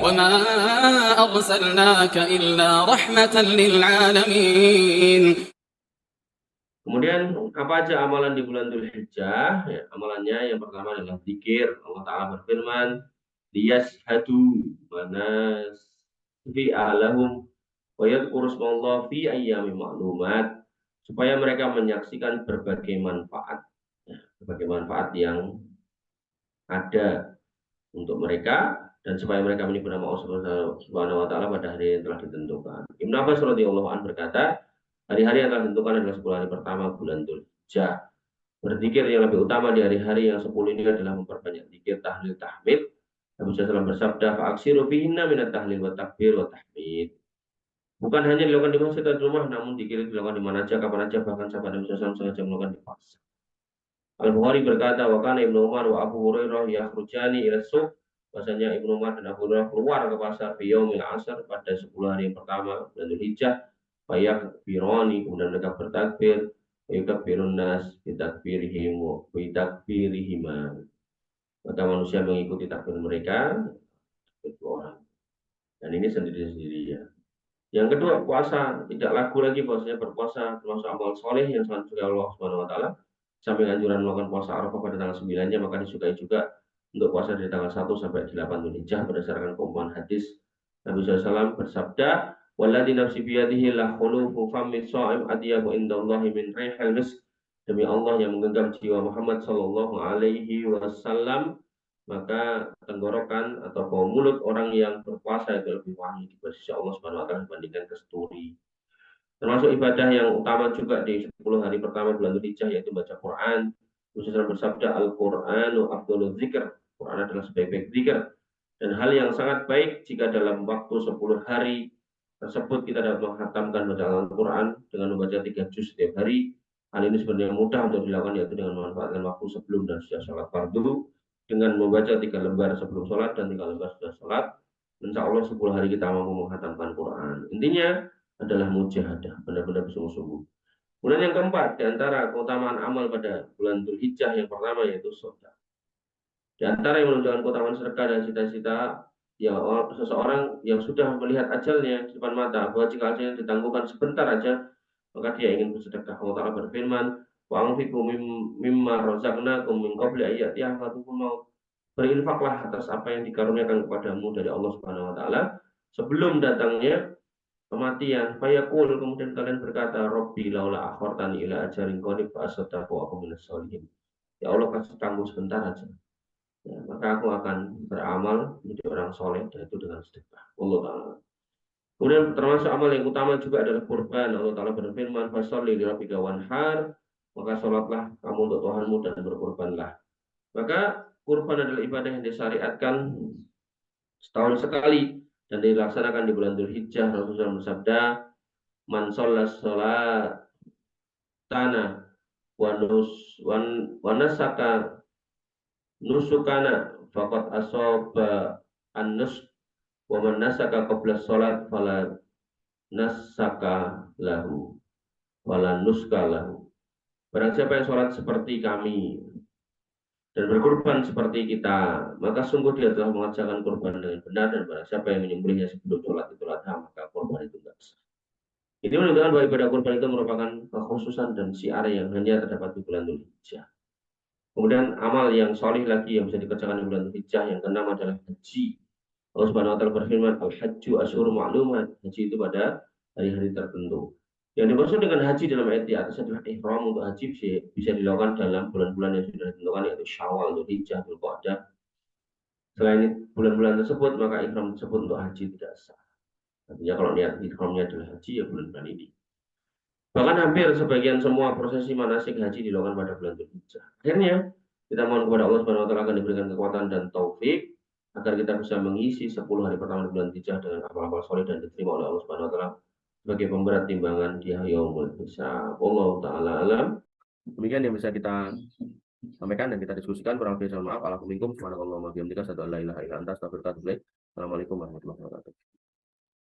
وما أرسلناك إلا رحمة للعالمين. Kemudian apa aja amalan di bulan Dzulhijjah? Ya, amalannya yang pertama adalah zikir. Allah Ta'ala berfirman, liyashhadu manafi'a lahum wa yadhkuru ismallaha fi ayyamin ma'lumat, supaya mereka menyaksikan berbagai manfaat, ya, berbagai manfaat yang ada untuk mereka, dan supaya mereka menyebut nama Allah Subhanahu wa Ta'ala pada hari yang telah ditentukan. Ibnu Abbas radhiyallahu anhu berkata, hari-hari yang telah ditentukan adalah 10 hari pertama bulan Dzulhijjah. Berzikir yang lebih utama di hari-hari yang 10 ini adalah memperbanyak zikir, tahlil, tahmid. Nabi SAW bersabda, fa'aksiru fihinna minat tahlil wa takbir wa tahmid. Bukan hanya dilakukan di masjid atau rumah, namun zikir dilakukan di mana aja, kapan aja, bahkan sahabat Nabi SAW sengaja melakukan di pasar. Al-Bukhari berkata, wa kana Ibnu Umar wa Abu Hurairah yakhrujani ila suq. Bahasanya Ibnu Umar dan Abu Hurairah keluar ke pasar fi yaumil asr, pada 10 hari yang pertama bulan Dzulhijjah, fayakbirani, kemudian mereka bertakbir, fayukabbirun nas bitakbirihim wa bitakbirihima. Maka manusia mengikuti takbir mereka itu orang. Dan ini sendiri-sendiri ya. Yang kedua, puasa. Tidak lagu lagi bahwasanya berpuasa termasuk amal soleh yang sangat disukai Allah Subhanahu wa Ta'ala. Samping anjuran melakukan puasa Arafah pada tanggal 9-nya, maka disukai juga untuk puasa dari tanggal 1 sampai 8 Dzulhijjah berdasarkan keumuman hadis. Nabi SAW bersabda, "Walladzi nafsi biyadihi la khulufu fammi sha'im atyabu indallahi min rihil misk." Demi Allah yang menggenggam jiwa Muhammad sallallahu alaihi wasallam, maka tenggorokan atau bau mulut orang yang berpuasa itu lebih wangi di sisi Allah Subhanahu wa Ta'ala dibandingkan kasturi. Termasuk ibadah yang utama juga di 10 hari pertama bulan Dzulhijjah yaitu baca Quran. Rasulullah bersabda, Al-Qur'anu afdhalul dzikr. Quran adalah sebaik-baik zikir. Dan hal yang sangat baik jika dalam waktu 10 hari tersebut kita dapat menghatamkan bacaan Al-Quran dengan membaca 3 juz setiap hari. Hal ini sebenarnya mudah untuk dilakukan, yaitu dengan memanfaatkan waktu sebelum dan sesudah sholat fardu, dengan membaca 3 lembar sebelum sholat dan 3 lembar setelah sholat. Insya Allah 10 hari kita mampu menghatamkan Quran. Intinya adalah mujahadah, benar-benar bersungguh-sungguh. Kemudian yang keempat, di antara keutamaan amal pada bulan Dzulhijjah yang pertama yaitu sedekah. Di antara yang menunjukkan keutamaan sedekah dan cita-cita ya seseorang yang sudah melihat ajalnya di depan mata, bahwa jika ajalnya ditangguhkan sebentar aja, maka dia ingin bersedekah. Allah Ta'ala berfirman, wa anfiqu mimma razaqnakum min qabli ayati ahadakum maut. Berinfaklah atas apa yang dikaruniakan kepadamu dari Allah Subhanahu wa Ta'ala sebelum datangnya kematian. Fayaqul, kemudian kalian berkata, Rabbi laula akhartani ila ajalin qarib fa asaddaqu wa akun minas sholihin. Ya Allah, kasih tangguh sebentar aja, ya, maka aku akan beramal menjadi orang soleh, dan itu dengan sedekah. Allah Ta'ala. Kemudian termasuk amal yang utama juga adalah kurban. Allah Ta'ala berfirman, fasholli li rabbika wanhar, maka sholatlah kamu untuk Tuhanmu dan berkurbanlah. Maka kurban adalah ibadah yang disyariatkan setahun sekali dan dilaksanakan di bulan Dzulhijjah. Rasulullah bersabda, man sholat tanah wa nasaka nusukana faqad asaba an-nus wa man nasaka qabla shalat fala nasaka lahu wala nuska lahu. Barang siapa yang sholat seperti kami dan berkurban seperti kita, maka sungguh dia telah mengerjakan kurban dengan benar, dan barang siapa yang menyembelihnya sebelum sholat Idul Adha, maka kurban itu tidak sah. Ini menunjukkan bahwa ibadah kurban itu merupakan kekhususan dan syiar yang hanya terdapat di bulan Dzulhijjah. Kemudian amal yang solih lagi yang bisa dikerjakan di bulan Dzulhijjah yang keenam adalah haji. Allah Subhanahu wa Ta'ala berfirman, al-hajju asyhurun ma'lumat. Haji itu pada hari-hari tertentu. Yang dimaksud dengan haji dalam ayat di atas adalah ihram untuk haji bisa dilakukan dalam bulan-bulan yang sudah ditentukan, yaitu Syawal, Dzulhijjah, Dzulqa'dah. Selain bulan-bulan tersebut, maka ihram tersebut untuk haji tidak sah. Artinya kalau niat ihramnya adalah haji, ya bulan-bulan ini. Bahkan hampir sebagian semua prosesi manasik haji dilakukan pada bulan Dzulhijjah. Akhirnya kita mohon kepada Allah Subhanahu wa Ta'ala akan diberikan kekuatan dan taufik agar kita bisa mengisi 10 hari pertama di bulan Dzulhijjah dengan amal-amal soleh dan diterima oleh Allah Subhanahu wa Ta'ala sebagai pemberat timbangan di yaumul hisab. Allah Ta'ala alam. Demikian yang bisa kita sampaikan dan kita diskusikan. Kurang lebih mohon maaf. Alhamdulillah. Subhanallah wa bihamdika asyhadu an la ilaha illa anta astaghfiruka wa atubu ilaik. Assalamualaikum warahmatullahi wabarakatuh.